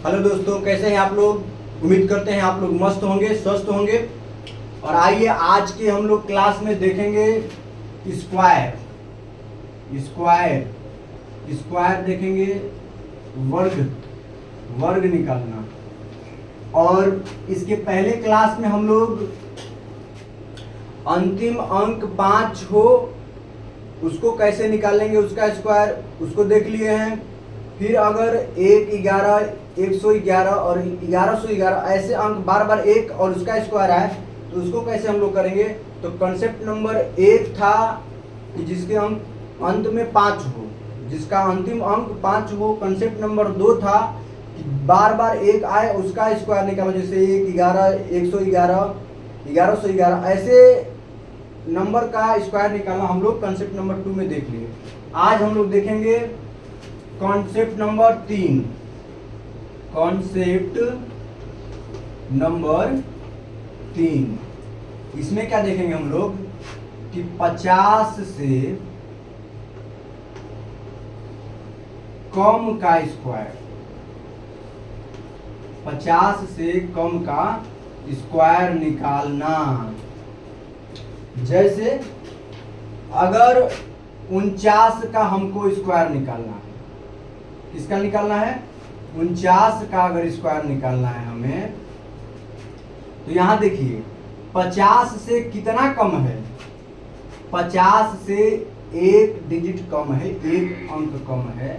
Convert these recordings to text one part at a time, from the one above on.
Hello दोस्तों, कैसे हैं आप लोग। उम्मीद करते हैं आप लोग मस्त होंगे, स्वस्थ होंगे। और आइए आज के हम लोग क्लास में देखेंगे स्क्वायर स्क्वायर स्क्वायर देखेंगे, वर्ग वर्ग निकालना। और इसके पहले क्लास में हम लोग अंतिम अंक 5 हो उसको कैसे निकालेंगे, उसका स्क्वायर, उसको देख लिए हैं। फिर अगर 1, 11, 111 और 1111 ऐसे अंक बार बार एक और उसका स्क्वायर आए तो उसको कैसे हम लोग करेंगे। तो कंसेप्ट नंबर 1 था कि जिसके अंक अंत में 5 हो, जिसका अंतिम अंक 5 हो। कंसेप्ट नंबर 2 था कि बार बार एक आए उसका स्क्वायर निकालो, जैसे 1, 11, 111, 1111 ऐसे नंबर का स्क्वायर निकालना हम लोग कंसेप्ट नंबर 2 में देख लिए। आज हम लोग देखेंगे कॉन्सेप्ट नंबर 3। कॉन्सेप्ट नंबर 3 इसमें क्या देखेंगे हम लोग कि 50 से कम का स्क्वायर, 50 से कम का स्क्वायर निकालना। जैसे अगर 49 का हमको स्क्वायर निकालना है, किसका निकालना है, 49 का अगर स्क्वायर निकालना है हमें, तो यहां देखिए 50 से कितना कम है, 50 से एक डिजिट कम है, एक अंक कम है।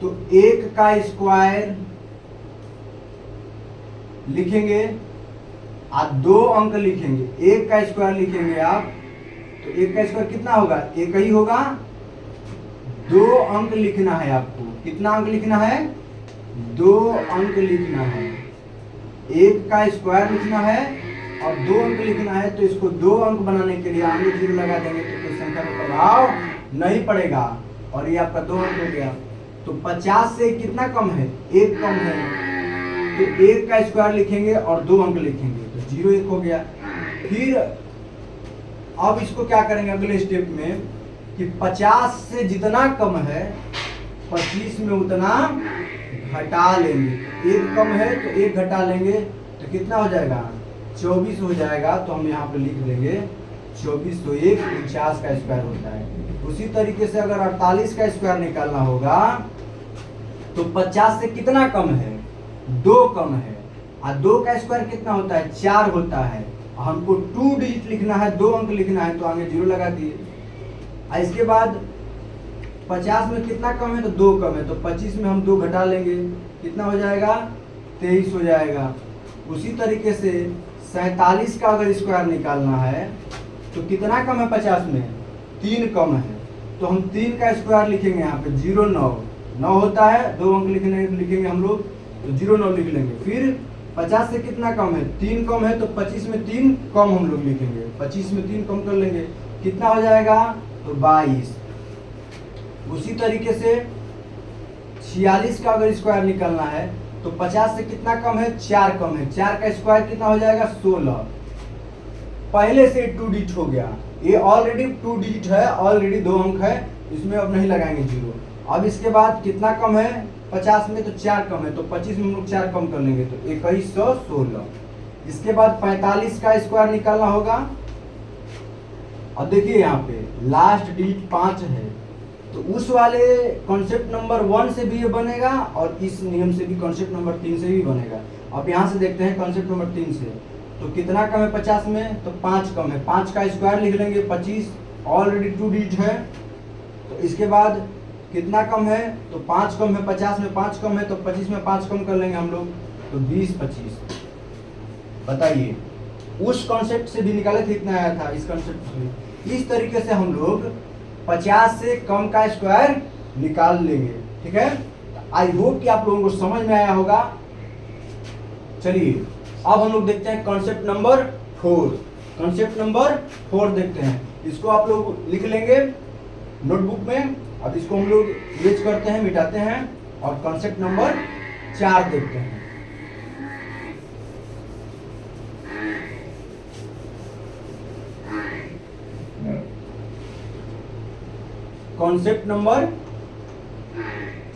तो 1 का स्क्वायर लिखेंगे आप, 2 अंक लिखेंगे, 1 का स्क्वायर लिखेंगे आप, तो 1 का स्क्वायर कितना होगा, 1 ही होगा। 2 अंक लिखना है आपको, कितना अंक लिखना है, 2 अंक लिखना है। 1 का स्क्वायर लिखना है और 2 अंक लिखना है। तो इसको 2 अंक बनाने के लिए आगे 0 लगा देंगे तो कोई संख्या में प्रभाव नहीं पड़ेगा और ये आपका 2 अंक हो गया। तो 50 से कितना कम है, 1 कम है, तो 1 का स्क्वायर लिखेंगे और 2 अंक लिखेंगे, तो 0 1 हो गया। फिर अब इसको क्या करेंगे अगले स्टेप में कि 50 से जितना कम है 25 में उतना घटा लेंगे। 1 कम है तो 1 घटा लेंगे तो कितना हो जाएगा, 24 हो जाएगा। तो हम यहाँ पे लिख देंगे 24, तो 1 49 का स्क्वायर होता है। उसी तरीके से अगर 48 का स्क्वायर निकालना होगा तो 50 से कितना कम है, 2 कम है, और 2 का स्क्वायर कितना होता है, 4 होता है। हमको 2 डिजिट लिखना है, 2 अंक लिखना है, तो आगे 0 लगा दिए। इसके बाद 50 में कितना कम है, तो 2 कम है, तो 25 में हम 2 घटा लेंगे, कितना हो जाएगा, 23 हो जाएगा। उसी तरीके से 47 का अगर स्क्वायर निकालना है तो कितना कम है 50 में, 3 कम है, तो हम 3 का स्क्वायर लिखेंगे यहाँ पे, 0 9 होता है, 2 अंक लिखेंगे हम लोग, तो 0 9 लिख लेंगे। फिर 50 से कितना कम है, 3 कम है, तो 25 में 3 कम हम लोग लिखेंगे, 25 में 3 कम कर लेंगे, कितना हो जाएगा, तो 22। उसी तरीके से 46 का अगर स्क्वायर निकालना है तो 50 से कितना कम है, 4 कम है, 4 का स्क्वायर कितना हो जाएगा, 16। पहले से 2 डिजिट हो गया, ये ऑलरेडी 2 डिजिट है, ऑलरेडी 2 अंक है, इसमें अब नहीं लगाएंगे 0। अब इसके बाद कितना कम है 50 में, तो 4 कम है, तो 25 में हम लोग 4 कम कर लेंगे, तो 2116। इसके बाद 45 का स्क्वायर निकालना होगा, और देखिए यहाँ पे लास्ट डिजिट 5 है, तो उस वाले कॉन्सेप्ट नंबर 1 से भी ये बनेगा और इस नियम से भी कॉन्सेप्ट नंबर 3 से भी बनेगा। अब यहाँ से देखते हैं कॉन्सेप्ट नंबर 3 से, तो कितना कम है 50 में, तो 5 कम है, 5 का स्क्वायर लिख लेंगे, 25 ऑलरेडी 2 डिजिट है। तो इसके बाद कितना कम है, तो 5 कम है, 50 में 5 कम है, तो 25 में 5 कम कर लेंगे हम लोग, तो 20 25। बताइए उस कॉन्सेप्ट से भी निकाले थे, इतना आया था, इस कॉन्सेप्ट से। इस तरीके से हम लोग 50 से कम का स्क्वायर निकाल लेंगे, ठीक है। आई होप कि आप लोगों को समझ में आया होगा। चलिए अब हम लोग देखते हैं कॉन्सेप्ट नंबर 4। कॉन्सेप्ट नंबर 4 देखते हैं, इसको आप लोग लिख लेंगे नोटबुक में। अब इसको हम लोग इरेज करते हैं, मिटाते हैं, और कॉन्सेप्ट नंबर 4 देखते हैं। कॉन्सेप्ट नंबर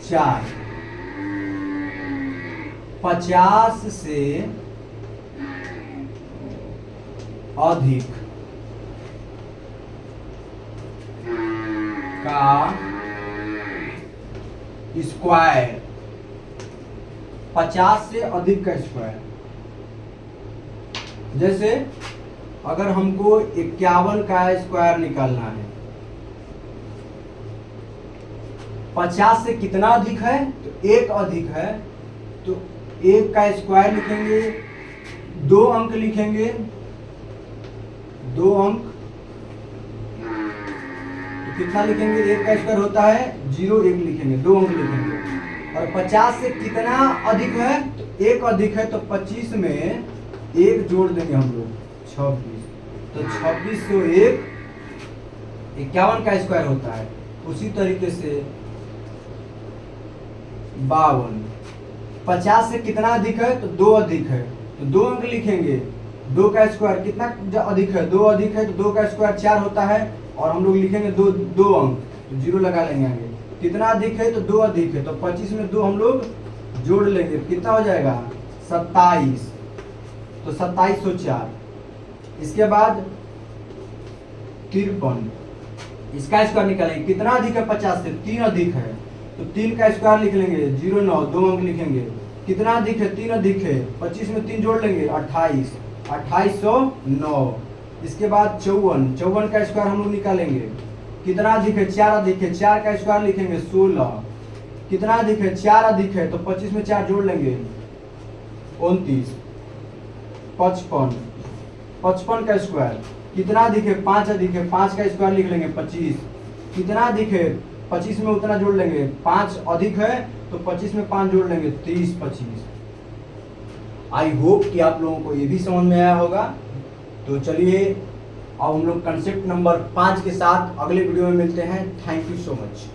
4, 50 से अधिक का स्क्वायर, 50 से अधिक का स्क्वायर। जैसे अगर हमको 51 का स्क्वायर निकालना है, 50 से कितना अधिक है, तो 1 अधिक है, तो 1 का स्क्वायर लिखेंगे, 2 अंक लिखेंगे, 2 अंक, तो कितना लिखेंगे, 1 का स्क्वायर होता है 0, 1 लिखेंगे, 2 अंक लिखेंगे। और 50 से कितना अधिक है, तो 1 अधिक है, तो 25 में 1 जोड़ देंगे हम लोग, 26, तो 26 से 1 51 का स्क्वायर होता है। उसी तरीके से 52, 50 से कितना अधिक है, तो 2 अधिक है, तो 2 अंक लिखेंगे, 2 का स्क्वायर कितना अधिक है, 2 अधिक है, तो 2 का स्क्वायर 4 होता है, और हम लोग लिखेंगे 2 अंक, तो 0 लगा लेंगे आगे। कितना अधिक है, तो 2 अधिक है, तो 25 में 2 हम लोग जोड़ लेंगे, कितना हो जाएगा 27, तो 2704। इसके बाद 53, इसका स्क्वायर निकालेंगे, कितना अधिक है 50 से, 3 अधिक है, तो 3 का स्क्वायर लिख लेंगे, 09, 2 अंक लिखेंगे। कितना अधिक है, 3 अधिक है, 25 में 3 जोड़ लेंगे, 28, 2809। इसके बाद 54, 54 का स्क्वायर हम लोग निकालेंगे, कितना अधिक है, 4 अधिक है, 4 का स्क्वायर लिखेंगे, 16। कितना अधिक है, 4 अधिक है, तो 25 में 4 जोड़ लेंगे, 29। 55, 55 का स्क्वायर कितना अधिक है, 5 अधिक है, 5 का स्क्वायर लिख लेंगे, 25। कितना अधिक है, 25 में उतना जोड़ लेंगे, 5 अधिक है, तो 25 में 5 जोड़ लेंगे, 30, 25। आई होप कि आप लोगों को ये भी समझ में आया होगा। तो चलिए अब हम लोग कंसेप्ट नंबर 5 के साथ अगले वीडियो में मिलते हैं। Thank you so much.